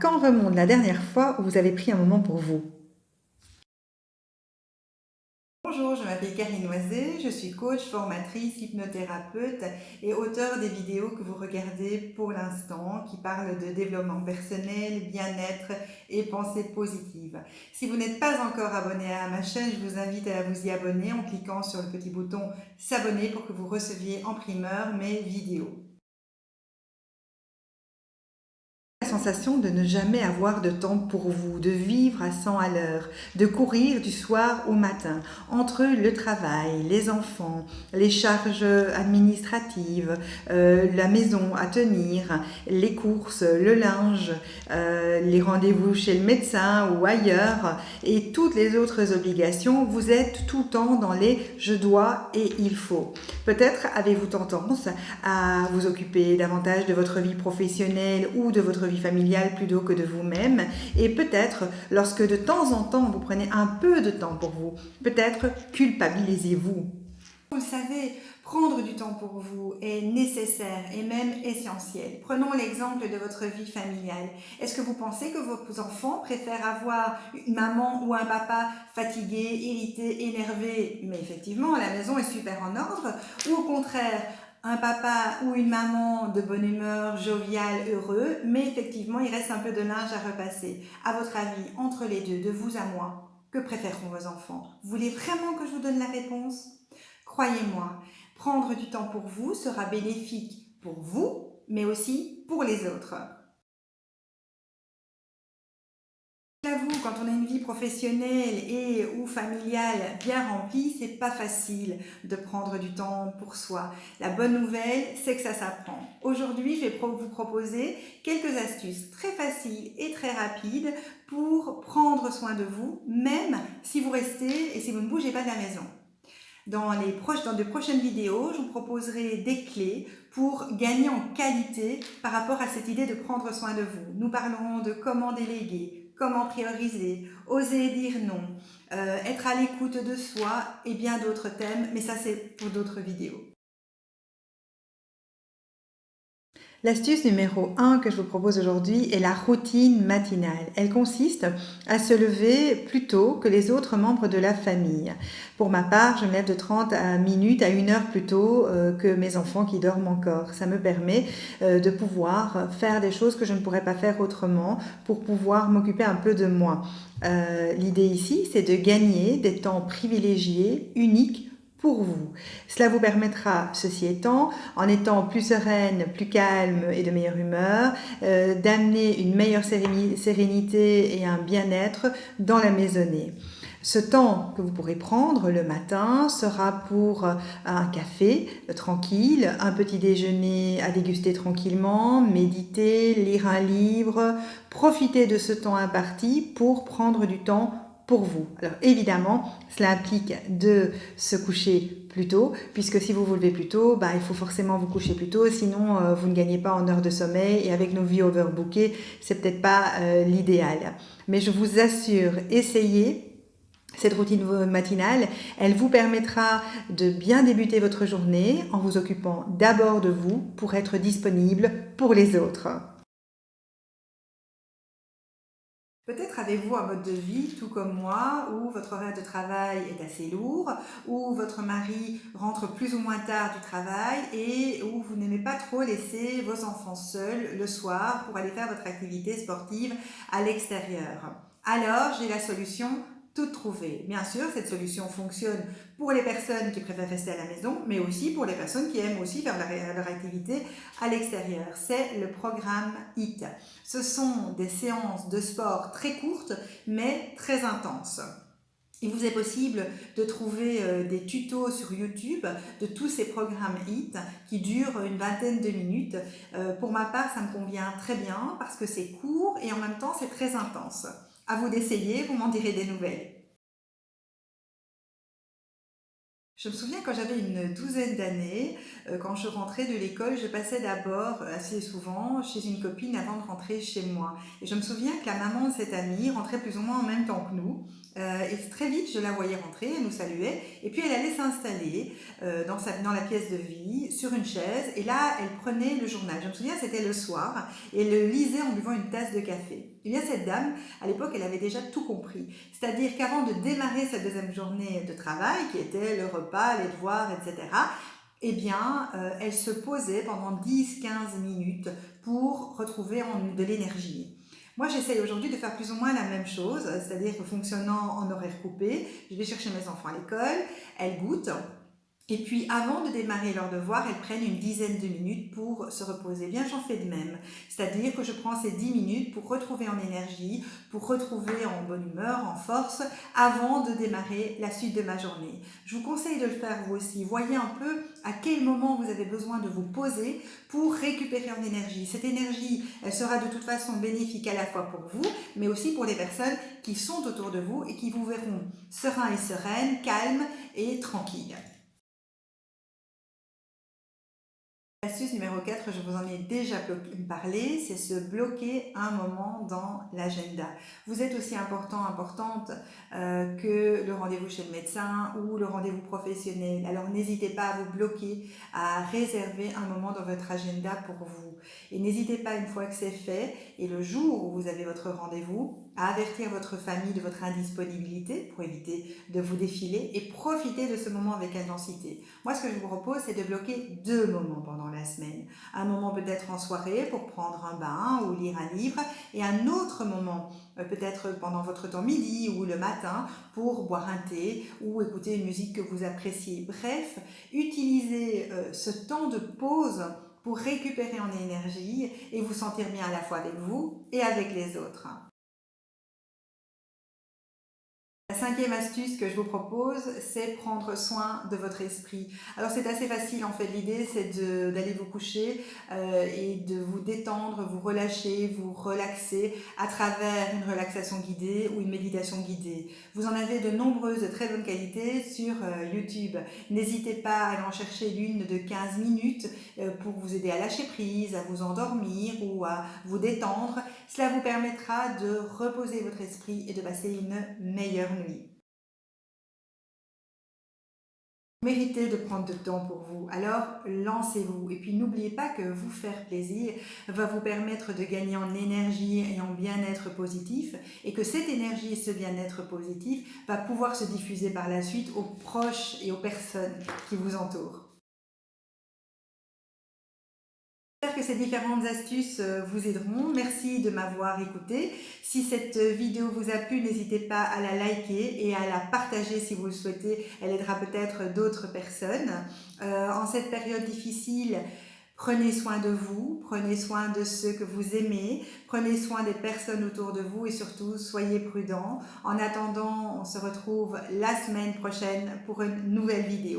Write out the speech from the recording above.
Quand remonte la dernière fois où vous avez pris un moment pour vous? Bonjour, je m'appelle Karine Noisé, je suis coach, formatrice, hypnothérapeute et auteure des vidéos que vous regardez pour l'instant qui parlent de développement personnel, bien-être et pensée positive. Si vous n'êtes pas encore abonné à ma chaîne, je vous invite à vous y abonner en cliquant sur le petit bouton s'abonner pour que vous receviez en primeur mes vidéos. La sensation de ne jamais avoir de temps pour vous, de vivre à 100 à l'heure, de courir du soir au matin, entre le travail, les enfants, les charges administratives, la maison à tenir, les courses, le linge, les rendez-vous chez le médecin ou ailleurs, et toutes les autres obligations, vous êtes tout le temps dans les « je dois » et « il faut ». Peut-être avez-vous tendance à vous occuper davantage de votre vie professionnelle ou de votre vie familiale plutôt que de vous-même. Et peut-être, lorsque de temps en temps vous prenez un peu de temps pour vous, peut-être culpabilisez-vous. Vous le savez, prendre du temps pour vous est nécessaire et même essentiel. Prenons l'exemple de votre vie familiale. Est-ce que vous pensez que vos enfants préfèrent avoir une maman ou un papa fatigué, irrité, énervé, mais effectivement la maison est super en ordre, ou au contraire un papa ou une maman de bonne humeur, jovial, heureux, mais effectivement il reste un peu de linge à repasser. À votre avis, entre les deux, de vous à moi, que préféreront vos enfants? Vous voulez vraiment que je vous donne la réponse? Croyez-moi, prendre du temps pour vous sera bénéfique pour vous, mais aussi pour les autres. J'avoue, quand on a une vie professionnelle et ou familiale bien remplie, c'est pas facile de prendre du temps pour soi. La bonne nouvelle, c'est que ça s'apprend. Aujourd'hui, je vais vous proposer quelques astuces très faciles et très rapides pour prendre soin de vous, même si vous restez et si vous ne bougez pas de la maison. Dans de prochaines vidéos, je vous proposerai des clés pour gagner en qualité par rapport à cette idée de prendre soin de vous. Nous parlerons de comment déléguer, comment prioriser, oser dire non, être à l'écoute de soi et bien d'autres thèmes, mais ça c'est pour d'autres vidéos. L'astuce numéro 1 que je vous propose aujourd'hui est la routine matinale. Elle consiste à se lever plus tôt que les autres membres de la famille. Pour ma part, je me lève de 30 minutes à 1 heure plus tôt que mes enfants qui dorment encore. Ça me permet de pouvoir faire des choses que je ne pourrais pas faire autrement pour pouvoir m'occuper un peu de moi. L'idée ici, c'est de gagner des temps privilégiés, uniques, pour vous. Cela vous permettra, ceci étant, en étant plus sereine, plus calme et de meilleure humeur, d'amener une meilleure sérénité et un bien-être dans la maisonnée. Ce temps que vous pourrez prendre le matin sera pour un café tranquille, un petit déjeuner à déguster tranquillement, méditer, lire un livre, profiter de ce temps imparti pour prendre du temps pour vous. Alors évidemment, cela implique de se coucher plus tôt, puisque si vous vous levez plus tôt, il faut forcément vous coucher plus tôt, sinon vous ne gagnez pas en heures de sommeil, et avec nos vies overbookées, c'est peut-être pas l'idéal. Mais je vous assure, essayez. Cette routine matinale, elle vous permettra de bien débuter votre journée en vous occupant d'abord de vous pour être disponible pour les autres. Peut-être avez-vous un mode de vie, tout comme moi, où votre horaire de travail est assez lourd, où votre mari rentre plus ou moins tard du travail et où vous n'aimez pas trop laisser vos enfants seuls le soir pour aller faire votre activité sportive à l'extérieur. Alors, j'ai la solution toute trouvée. Bien sûr, cette solution fonctionne pour les personnes qui préfèrent rester à la maison, mais aussi pour les personnes qui aiment aussi faire leur activité à l'extérieur. C'est le programme HIT. Ce sont des séances de sport très courtes, mais très intenses. Il vous est possible de trouver des tutos sur YouTube de tous ces programmes HIT qui durent une vingtaine de minutes. Pour ma part, ça me convient très bien parce que c'est court et en même temps, c'est très intense. À vous d'essayer, vous m'en direz des nouvelles. Je me souviens quand j'avais une douzaine d'années, quand je rentrais de l'école, je passais d'abord assez souvent chez une copine avant de rentrer chez moi. Et je me souviens que la maman de cette amie rentrait plus ou moins en même temps que nous. Et très vite, je la voyais rentrer, elle nous saluait, et puis elle allait s'installer dans la pièce de vie, sur une chaise, et là, elle prenait le journal. Je me souviens, c'était le soir, et elle le lisait en buvant une tasse de café. Et bien cette dame, à l'époque, elle avait déjà tout compris. C'est-à-dire qu'avant de démarrer sa deuxième journée de travail, qui était le repas, les devoirs, etc., eh bien, elle se posait pendant 10-15 minutes pour retrouver de l'énergie. Moi, j'essaye aujourd'hui de faire plus ou moins la même chose, c'est-à-dire que fonctionnant en horaire coupé, je vais chercher mes enfants à l'école, elles goûtent, et puis, avant de démarrer leurs devoirs, elles prennent une dizaine de minutes pour se reposer. Bien, j'en fais de même. C'est-à-dire que je prends ces 10 minutes pour retrouver en énergie, pour retrouver en bonne humeur, en force, avant de démarrer la suite de ma journée. Je vous conseille de le faire vous aussi. Voyez un peu à quel moment vous avez besoin de vous poser pour récupérer en énergie. Cette énergie, elle sera de toute façon bénéfique à la fois pour vous, mais aussi pour les personnes qui sont autour de vous et qui vous verront sereins et sereines, calmes et tranquilles. L'astuce numéro 4, je vous en ai déjà parlé, c'est se bloquer un moment dans l'agenda. Vous êtes aussi importante que le rendez-vous chez le médecin ou le rendez-vous professionnel. Alors n'hésitez pas à vous bloquer, à réserver un moment dans votre agenda pour vous. Et n'hésitez pas, une fois que c'est fait, et le jour où vous avez votre rendez-vous, à avertir votre famille de votre indisponibilité pour éviter de vous défiler et profiter de ce moment avec intensité. Moi, ce que je vous propose, c'est de bloquer 2 moments pendant la semaine. Un moment peut-être en soirée pour prendre un bain ou lire un livre, et un autre moment peut-être pendant votre temps midi ou le matin pour boire un thé ou écouter une musique que vous appréciez. Bref, utilisez ce temps de pause pour récupérer en énergie et vous sentir bien à la fois avec vous et avec les autres. La cinquième astuce que je vous propose, c'est prendre soin de votre esprit. Alors c'est assez facile en fait, l'idée c'est d'aller vous coucher et de vous détendre, vous relâcher, vous relaxer à travers une relaxation guidée ou une méditation guidée. Vous en avez de nombreuses de très bonne qualité sur YouTube. N'hésitez pas à aller en chercher l'une de 15 minutes pour vous aider à lâcher prise, à vous endormir ou à vous détendre. Cela vous permettra de reposer votre esprit et de passer une meilleure nuit. Vous méritez de prendre du temps pour vous, alors lancez-vous. Et puis n'oubliez pas que vous faire plaisir va vous permettre de gagner en énergie et en bien-être positif, et que cette énergie et ce bien-être positif va pouvoir se diffuser par la suite aux proches et aux personnes qui vous entourent. J'espère que ces différentes astuces vous aideront. Merci de m'avoir écouté. Si cette vidéo vous a plu, n'hésitez pas à la liker et à la partager si vous le souhaitez. Elle aidera peut-être d'autres personnes. En cette période difficile, prenez soin de vous, prenez soin de ceux que vous aimez, prenez soin des personnes autour de vous et surtout, soyez prudents. En attendant, on se retrouve la semaine prochaine pour une nouvelle vidéo.